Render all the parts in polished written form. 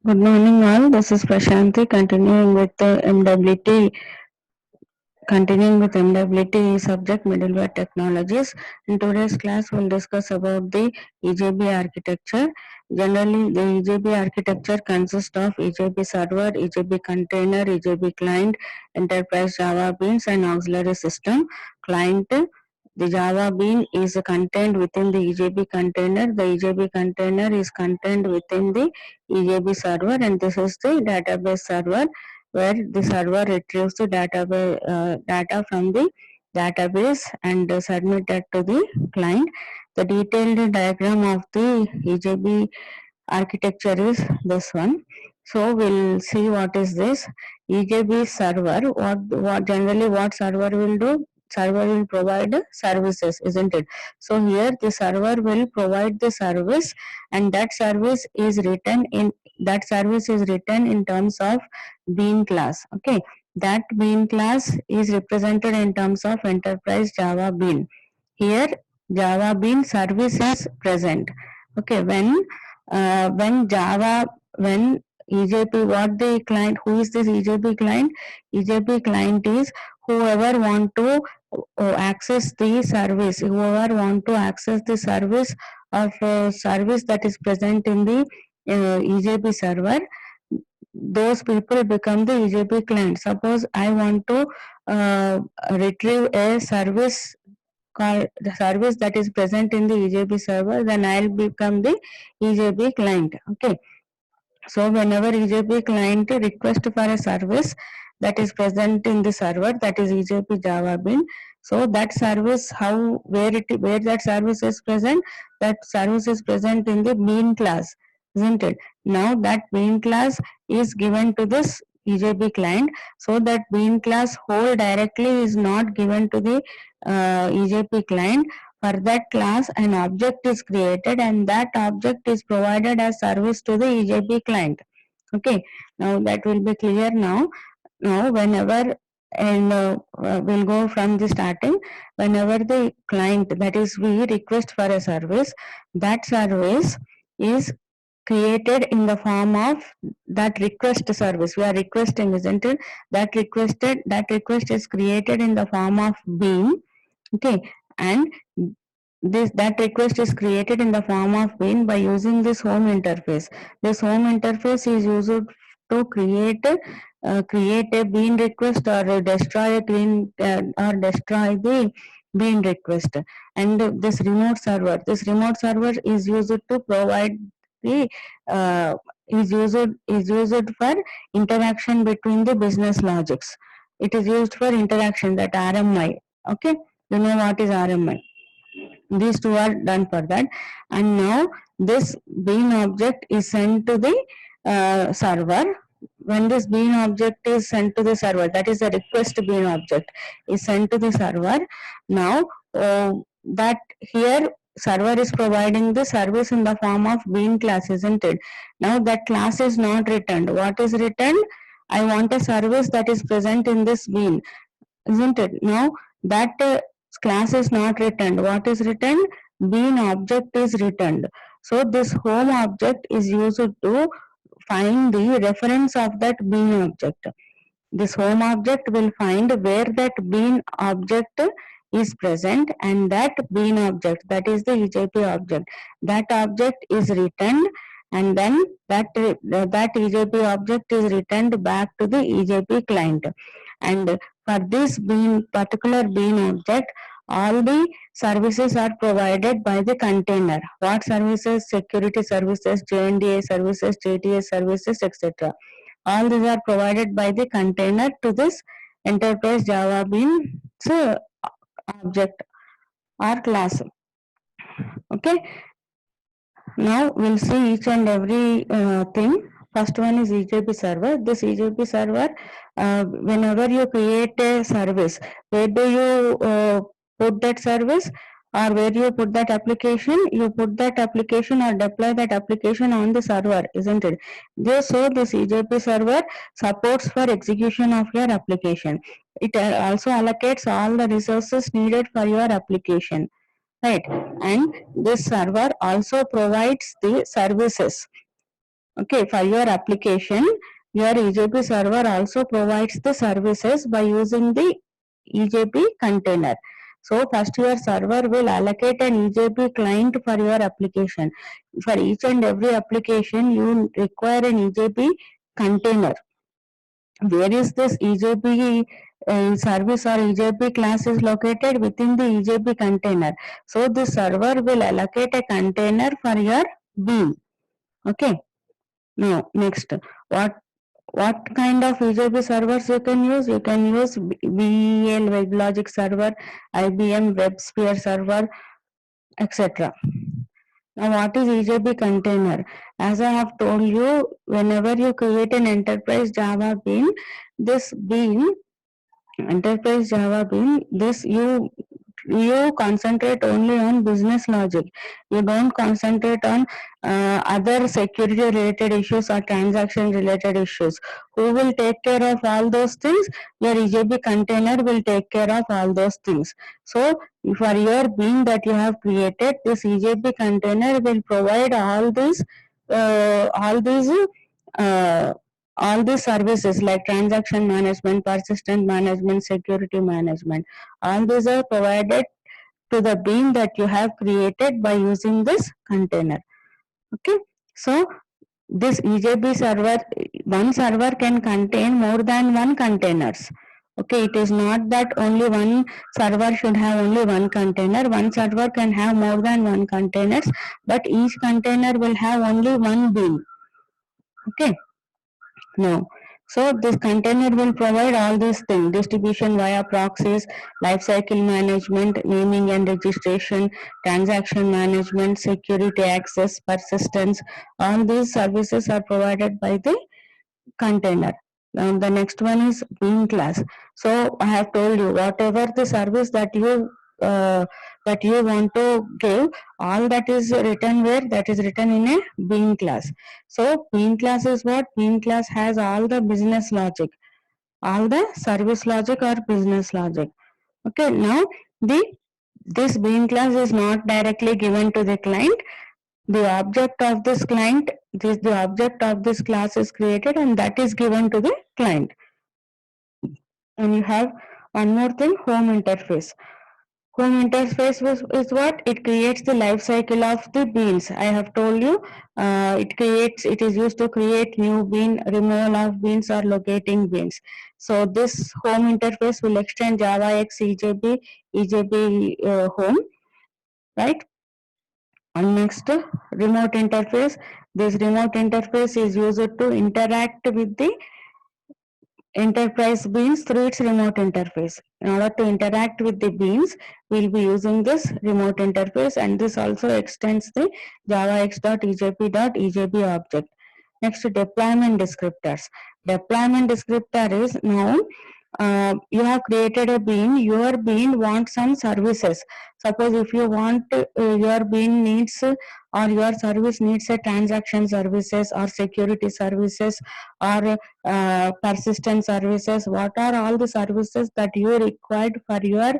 Good morning all, this is Prashanti continuing with MWT subject middleware technologies. In today's class we'll discuss about the EJB architecture. Generally the EJB architecture consists of EJB server, EJB container, EJB client, enterprise Java beans and auxiliary system. Client, the Java bean is contained within the EJB container. The EJB container is contained within the EJB server, and this is the database server where the server retrieves the data from the database and submit that to the client. The detailed diagram of the EJB architecture is this one. So we'll see what is this EJB server. What server will do? Server will provide services, isn't it? So here the server will provide the service, and that service is written in terms of bean class. Okay, that bean class is represented in terms of enterprise Java bean. Here Java bean service is present. Okay, when EJP, what the client, who is this EJP client? EJP client is whoever want to access the service, of service that is present in the EJP server. Those people become the EJP client. Suppose I want to retrieve a service called the service that is present in the EJP server, then I'll become the EJP client. Okay, so whenever EJP client request for a service that is present in the server, that is EJP Java bean, so that service, where that service is present, that service is present in the bean class, isn't it? Now that bean class is given to this EJP client, so that bean class whole directly is not given to the EJP client. For that class an object is created, and that object is provided as service to the EJP client. Okay, now that will be clear now. Whenever, and we'll go from the starting. Whenever the client, that is we, request for a service, that service is created in the form of that request service we are requesting, isn't it? That request is created in the form of bean. Okay, and that request is created in the form of bean by using this home interface. This home interface is used to create a bean request, or destroy the bean request. And this remote server is used to provide the is used for interaction between the business logics. It is used for interaction, that RMI. Okay, you know what is RMI. These two are done for that. And now this bean object is sent to the server. When this bean object is sent to the server, that is the request bean object is sent to the server. Now that here server is providing the service in the form of bean class, isn't it? Now that class is not returned. What is returned? I want a service that is present in this bean, isn't it? Now that class is not returned. What is returned? Bean object is returned. So this home object is used to find the reference of that bean object. This home object will find where that bean object is present, and that bean object, that is the EJP object, that object is returned, and then that EJP object is returned back to the EJP client. And for this particular bean object, all the services are provided by the container. What services? Security services, JNDA services, JTS services, etc. All these are provided by the container to this enterprise Java bean object or class. Okay, now we'll see each and every thing. First one is EJP server. This EJP server, whenever you create a service, where do you put that service, or where you put that application? You put that application or deploy that application on the server, isn't it? So this EJP server supports for execution of your application. It also allocates all the resources needed for your application, right? And this server also provides the services. Okay, for your application, your EJP server also provides the services by using the EJP container. So first your server will allocate an EJP client for your application. For each and every application, you require an EJP container. Where is this EJP service or EJP class is located? Within the EJP container. So the server will allocate a container for your bean. Okay. Now next, what kind of EJP servers you can use? You can use BEL WebLogic server, IBM WebSphere server, etc. Now what is EJP container? As I have told you, whenever you create an enterprise Java bean, this bean, enterprise Java bean, this you concentrate only on business logic. You don't concentrate on other security related issues or transaction related issues. Who will take care of all those things? Your EJB container will take care of all those things. So for your bean that you have created, this EJB container will provide uh, all these uh, all these services like transaction management, persistent management, security management. All these are provided to the bean that you have created by using this container. Okay, so this EJB server, one server can contain more than one containers. Okay, it is not that only one server should have only one container. One server can have more than one containers, but each container will have only one bean. Okay. No. So this container will provide all these things: distribution via proxies, lifecycle management, naming and registration, transaction management, security access, persistence. All these services are provided by the container. Now the next one is bean class. So I have told you whatever the service uh, that you want to give, all that is written where? That is written in a bean class. So bean class is what? Bean class has all the business logic, all the service logic or business logic. Okay, now the this bean class is not directly given to the client. The object of this client, the object of this class is created and that is given to the client. And you have one more thing, home interface. Home interface is what? It creates the life cycle of the beans. I have told you, it is used to create new bean, removal of beans or locating beans. So this home interface will extend JavaX EJB home, right? And next, remote interface. This remote interface is used to interact with the enterprise beans through its remote interface. In order to interact with the beans, we'll be using this remote interface, and this also extends the javax.ejp.ejb object. Next, deployment descriptors. Deployment descriptor is now you have created a bean. Your bean wants some services. Suppose if you want your bean needs or your service needs a transaction services or security services or persistent services. What are all the services that you required for your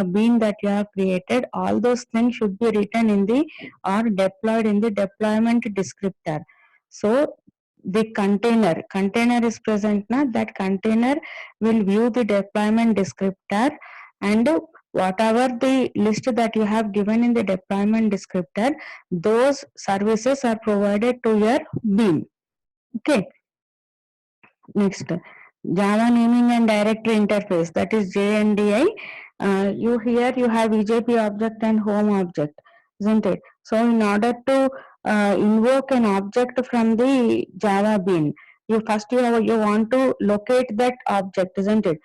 bean that you have created? All those things should be written in the or deployed in the deployment descriptor. So the container is present now. That container will view the deployment descriptor, and whatever the list that you have given in the deployment descriptor, those services are provided to your bean. Okay. Next, Java naming and directory interface, that is JNDI. You here you have EJP object and home object, isn't it? So in order to invoke an object from the Java bean, you want to locate that object, isn't it?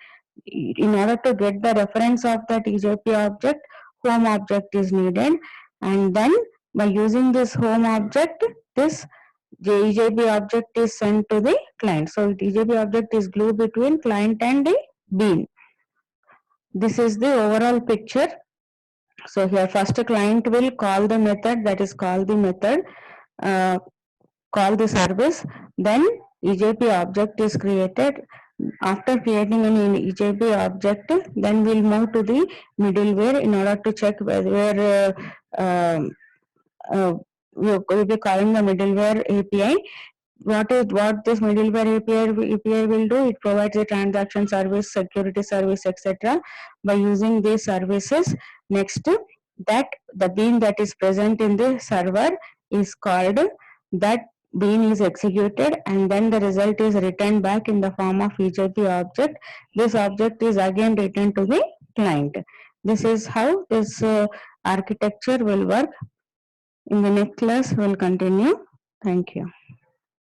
In order to get the reference of that EJP object, home object is needed, and then by using this home object, this EJB object is sent to the client. So EJB object is glue between client and the bean. This is the overall picture. So here first client will call the method, that is call the method, uh, call the service. Then EJP object is created. After creating an EJP object, then we'll move to the middleware in order to check whether uh, we will be calling the middleware API. what this middleware API will do? It provides a transaction service, security service, etc. By using these services, next that the bean that is present in the server is called, that bean is executed, and then the result is returned back in the form of EJP object. This object is again returned to the client. This is how this architecture will work. In the next class, we'll continue. Thank you.